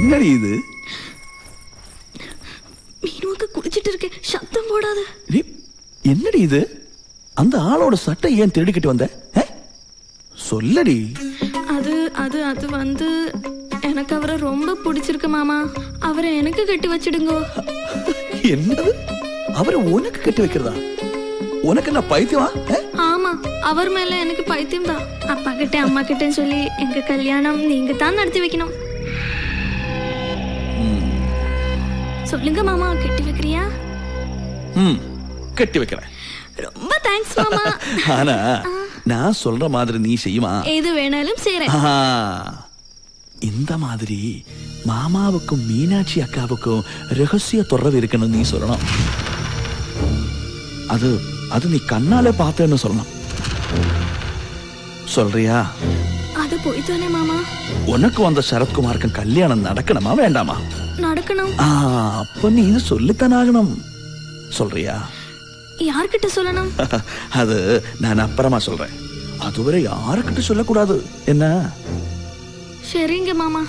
என்னடி இது? மீனுக்கு குளிச்சிட்டு இருக்கேன், சத்தம் போடாத. என்னடி இது? அந்த ஆளோட சட்டை ஏன் திருடிக்கிட்டு வந்த? சொல்லடி. அது அது அது வந்து எனக்கு அவரை ரொம்ப பிடிச்சிருக்கு மாமா. அவரை எனக்கு கட்டி வச்சிடுங்க. என்னது? அவரை உனக்கு கட்டி வைக்கிறதா? உனக்கு என்ன பைத்தியமா? ஆமா, அவர் மேல எனக்கு பைத்தியம் தான். அப்பா கிட்ட அம்மா கிட்ட சொல்லி எங்க கல்யாணம் நீங்க தான் நடத்தி வைக்கணும். சொல்லுங்க மாமா, கட்டி வைக்கிறியா? கட்டி வைக்கிறேன். ரொம்ப தேங்க்ஸ் மாமா. ஆனா நான் சொல்ற மாதிரி நீ செய்யுமா? எது வேணாலும் செய்றேன். இந்த மாதிரி மாமாவுக்கும் மீனாட்சி அக்காவுக்கும் ரகசிய தொடர்பு இருக்குன்னு நீ சொல்லணும். அது அது நீ கண்ணால பார்த்தேன்னு சொல்லணும். சொல்றியா? அது போய் தானே மாமா. உனக்கு வந்த சரத்குமாருக்கும் கல்யாணம் நடக்கணுமா வேண்டாமா? நடக்கணும். அப்ப நீ சொல்லித்தான் ஆகணும். சொல்றியா? யார்கிட்ட சொல்லணும்? அது நான் அப்புறமா சொல்றேன். அதுவரை யாருக்கிட்ட சொல்லக்கூடாது என்ன? சரிங்க மாமா.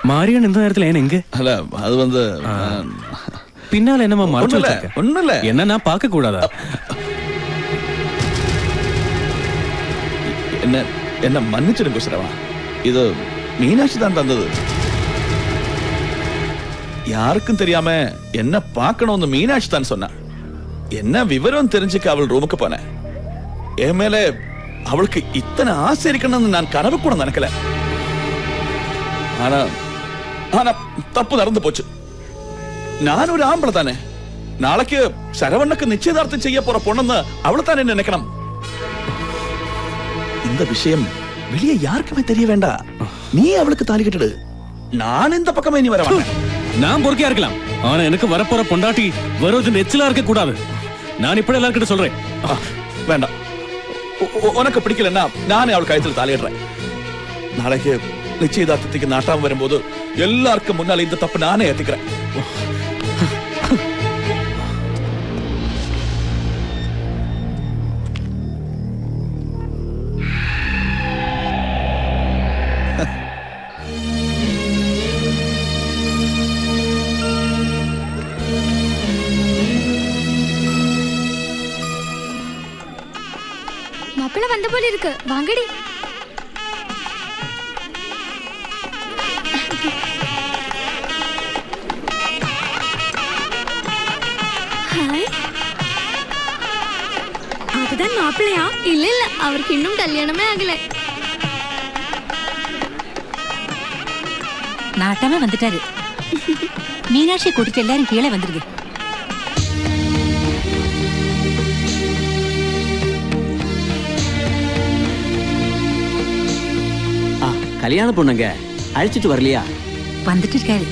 மாரியன் இந்த நேரத்துல ஏன் எங்க? அல்ல அது வந்து பின்னால என்னமா மறைச்சு வச்சிருக்க? ஒண்ணும் இல்ல. என்ன நான் பார்க்க கூடாதா? என்ன என்ன மன்னிச்சிடுங்க சிரவா. இது மீனாட்சி தான் தந்தது. யாருக்கும் தெரியாம என்ன பார்க்கணும்னு மீனாட்சி தான் சொன்னா. என்ன விவரம் தெரிஞ்சுக்க அவள் ரூமுக்கு போனேன். என் மேல அவளுக்கு இத்தனை ஆசை இருக்கணும்னு நான் கனவு கூட நினைக்கல. ஆனா ஆனா தப்பு நடந்து போச்சு. நான் ஒரு ஆம்பளை தானே. நாளைக்கு சரவணனுக்கு நிச்சயதார்த்தம் செய்ய போற பொண்ணு அவளை தானே நினைக்கணும். இந்த விஷயம் வெளியே யாருக்குமே தெரிய வேண்டாம். நீ அவளுக்கு தாலி கட்டிடு. நான் இந்த பக்கமே நீ வர வேண்டாம். நான் பொறுக்கையா இருக்கலாம். ஆனா எனக்கு வரப்போற பொண்டாட்டி வருவது நெச்சிலா இருக்க கூடாது. நான் இப்படி எல்லார்கிட்ட சொல்றேன். வேண்டாம். உனக்கு பிடிக்கலன்னா நானே அவள் கழுத்தில் தாலிடுறேன். நாளைக்கு நிச்சயதார்த்தத்துக்கு நாட்டாம வரும்போது எல்லாருக்கும் முன்னால இந்த தப்பு நானே ஏத்துக்கிறேன். மாப்பிள்ள வந்த போல இருக்கு, வாங்கடி. அதுதான் மாப்பிள்ளையா? இல்ல இல்ல, அவருக்கு இன்னும் கல்யாணமே ஆகல. நாட்டாம வந்துட்டாரு. மீனாட்சி கூட்டிட்டு எல்லாரும் கீழே வந்துருங்க. கல்யாண பொண்ணுங்க அழைச்சிட்டு வரலையா? வந்துட்டு இருக்காரு.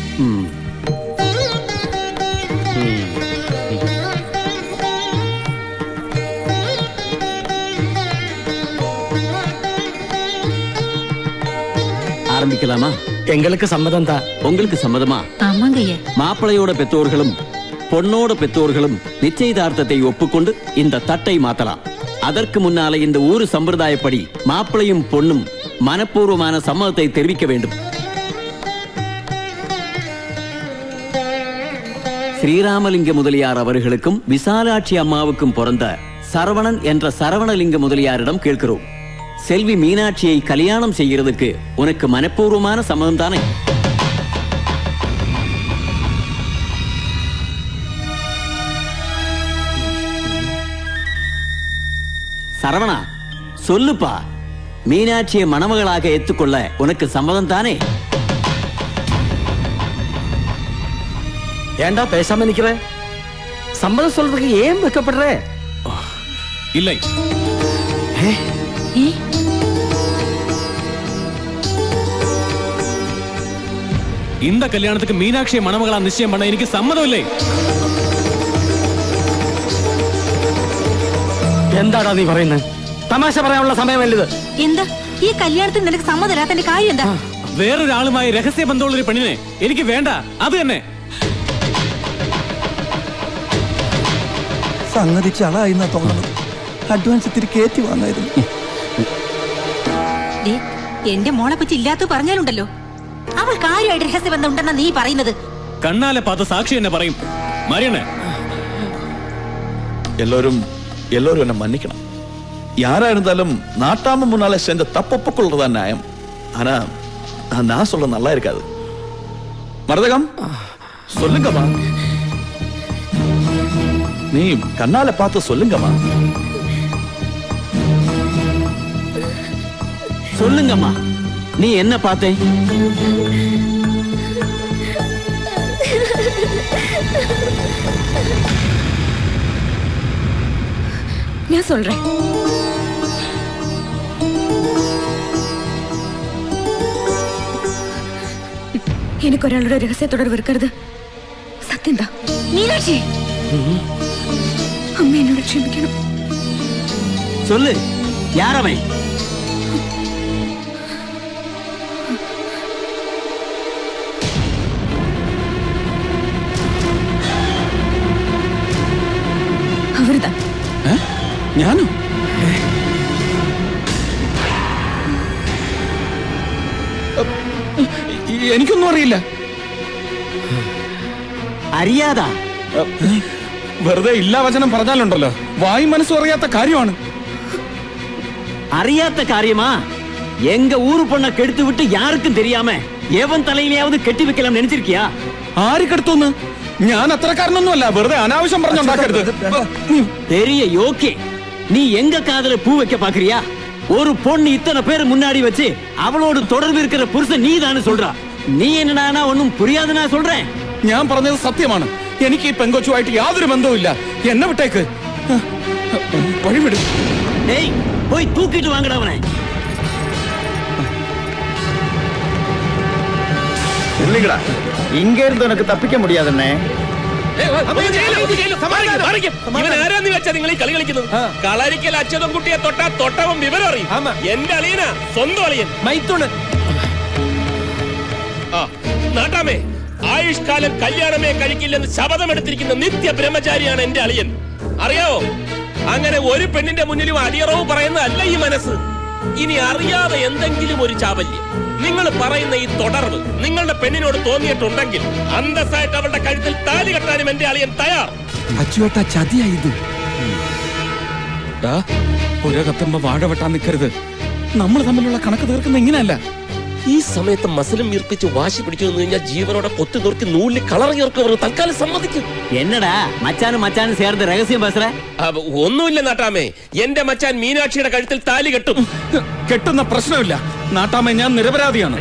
ஆரம்பிக்கலாமா? எங்களுக்கு சம்மதம் தான். உங்களுக்கு சம்மதமா? ஆமாங்க ஐயா. மாப்பிளையோட பெற்றோர்களும் பொண்ணோட பெற்றோர்களும் நிச்சயதார்த்தத்தை ஒப்புக்கொண்டு இந்த தட்டை மாத்தலாம். அதற்கு முன்னால இந்த ஊரு சம்பிரதாயப்படி மாப்பிளையும் பொண்ணும் மனப்பூர்வமான சம்மதத்தை தெரிவிக்க வேண்டும். ஸ்ரீராமலிங்க முதலியார் அவர்களுக்கும் விசாலாட்சி அம்மாவுக்கும் பிறந்த சரவணன் என்ற சரவணலிங்க முதலியாரிடம் கேட்கிறோம். செல்வி மீனாட்சியை கல்யாணம் செய்யறதுக்கு உனக்கு மனப்பூர்வமான சம்மதம் தானே? சரவணா சொல்லுப்பா, மீனாட்சியை மணமகளாக ஏத்துக்கொள்ள உனக்கு சம்மதம் தானே? ஏண்டா பேசாம நிக்கிற? சம்மதம் சொல்றதுக்கு ஏன் வெக்கப்படுற? இல்லை. இந்த கல்யாணத்துக்கு மீனாட்சியை மணமகளா நிச்சயம் பண்ண எனக்கு சம்மதம் இல்லை. എന്താടാ നീ പറയുന്നത്? തമാശ പറയാനുള്ള സമയമല്ലത്. എന്താ ഈ കല്യാണത്തിന് നിനക്ക് സമ്മതമില്ലാത്തതിന്റെ കാര്യം എന്താ? വേറൊരാളുമായി രഹസ്യ ബന്ധമുള്ള ഒരു പെണ്ണിനെ എനിക്ക് വേണ്ട. അത് തന്നെ. സംഗതി ചളായി എന്നാ തോന്നുന്നത്. അഡ്വാൻസ് ഇത്തിരി കയറ്റി വാങ്ങായിരുന്നു. ദേ, എന്റെ മോളെ പറ്റി ഇല്ലാത്ത പറഞ്ഞാലുണ്ടല്ലോ, അവൾ കാര്യമായിട്ട് രഹസ്യബന്ധം ഉണ്ടെന്നാ നീ പറയുന്നത്. കണ്ണാലെ പാത്ത സാക്ഷി എന്നെ പറയും. മറിയണ്ണേ, எல்லோரும் என்ன மன்னிக்கணும். யாரா இருந்தாலும் நாட்டாம முன்னால செஞ்ச தப்பொப்புக்குள்ளதான் நியாயம். ஆனா நான் சொல்ல நல்லா இருக்காது. மரதகம், சொல்லுங்கம்மா. நீ கண்ணால பார்த்து சொல்லுங்கம்மா. சொல்லுங்கம்மா, நீ என்ன பார்த்தே? நான் சொல்றேன். எனக்கு ஒരാളുടെ രഹസ്യ தொடர்பு இருக்கிறது சத்தியம்தான். மீனாட்சி, அம்மா என்னோட ക്ഷമിക്കണം. சொல்லு, யார் அவன்? அவர்தான். ഞാനോ? എനിക്കൊന്നും അറിയില്ല. അറിയാതാ? വെറുതെ ഇല്ലാ വചനം പറഞ്ഞാലുണ്ടല്ലോ, വായി മനസ്സും അറിയാത്ത കാര്യമാണ്. அறியாத காரியமா? எங்க ஊரு பொண்ண கெடுத்து விட்டு யாருக்கும் தெரியாம எவன் தலையிலேயாவது கெட்டி வைக்கலாம் நினைச்சிருக்கியா? ആര് കെടുത്തോന്ന്? ഞാൻ അത്രക്കാരനൊന്നുമല്ല. വെറുതെ அனாவசியம் പറഞ്ഞുണ്ടാക്കരുത്. பெரிய யோக்கே, நீ எங்க காதல பூ வைக்க பாக்குறியா? ஒரு பொண்ணு இத்தனை பேர் முன்னாடி வச்சு அவளோடு தொடர்பு இருக்கிற புருஷன் நீ தானே சொல்றா. நீ என்னடானா ஒன்னும் புரியாது நான் சொல்றேன். ഞാൻ പറഞ്ഞത് സത്യമാണ്. എനിക്ക് ഈ പെങ്കൊച്ചുമായിട്ട് യാതൊരു ബന്ധവും ഇല്ല. എന്നെ വിട്ടേക്ക്. വഴിവിട്. டேய், போய் தூக்கிட்டு வாங்கடா அவனை. இல்லைங்கடா, இங்க இருந்து எனக்கு தப்பிக்க முடியாதுன்னே. ഇവൻ ആരാന്ന് വെച്ചാ നിങ്ങൾ ഈ കളി കളിക്കുന്നത്? കളരിക്കൽ അച്ഛനും കുട്ടിയെ തൊട്ടാ തൊട്ടവൻ വിവരം അറിയും. എന്റെ അളിയനാ, സ്വന്തം അളിയൻ മൈത്തുണ്. നാട്ടാമേ, ആയുഷ്കാലം കല്യാണമേ കഴിക്കില്ലെന്ന് ശപഥമെടുത്തിരിക്കുന്ന നിത്യ ബ്രഹ്മചാരിയാണ് എന്റെ അളിയൻ. അറിയാവോ? അങ്ങനെ ഒരു പെണ്ണിന്റെ മുന്നിലും അടിയറവ് പറയുന്നതല്ല ഈ മനസ്സ്. ഇനി അറിയാതെ എന്തെങ്കിലും ഒരു ചാബല്യം നിങ്ങൾ പറയുന്ന ഈ തുടർവ് നിങ്ങളുടെ പെണ്ണിനോട് തോന്നിയിട്ടുണ്ടെങ്കിൽ അന്തസ്സായിട്ട് അവളുടെ കഴുത്തിൽ താലി കെട്ടാനും എന്റെ അളിയൻ തയ്യാർ. അച്ചുവേട്ട, ചതിയായത്. പുര കത്തുമ്പോ വാഴ വെട്ടാൻ നിൽക്കരുത്. നമ്മൾ തമ്മിലുള്ള കണക്ക് തീർക്കുന്ന ഇങ്ങനെയല്ല. ഈ സമയത്ത് മസിലും വീർപ്പിച്ച് വാശി പിടിച്ചു നിന്ന് കഴിഞ്ഞാൽ ജീവനോടെ കൊത്തി നോക്കി നൂലിൽ കളർ ചേർക്കും. തൽക്കാലം സമ്മതിക്കും. என்னடா மச்சானும் சேர்ந்து ரகசியம் பேசுற? ഒന്നുമില്ല നാട്ടാമേ, എന്റെ മച്ചാൻ മീനാക്ഷിയുടെ കഴുത്തിൽ താലി കെട്ടും. കെട്ടുന്ന പ്രശ്നമില്ല നാട്ടാമേ, ഞാൻ നിരപരാധിയാണ്.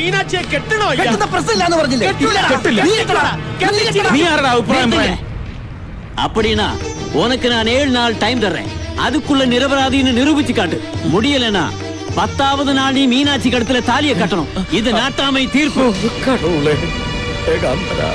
മീനാക്ഷിയെ കെട്ടണോ? പ്രശ്നമില്ലാന്ന് പറഞ്ഞില്ലേ? കെട്ടില്ല. നീ ആരുടെ അഭിപ്രായം പറയാൻ? அப்படினா உனக்கு நான் 7 நாள் டைம் தர்றேன். அதுக்குள்ள நிரபராதின்னு நிரூபிச்சு காட்டு. முடியலனா 10வது நாள் நீ மீனாட்சி கழுத்துல தாலியை கட்டணும். இது நாட்டாமை தீர்ப்பு. கடவுளே, ஏகாந்தரா.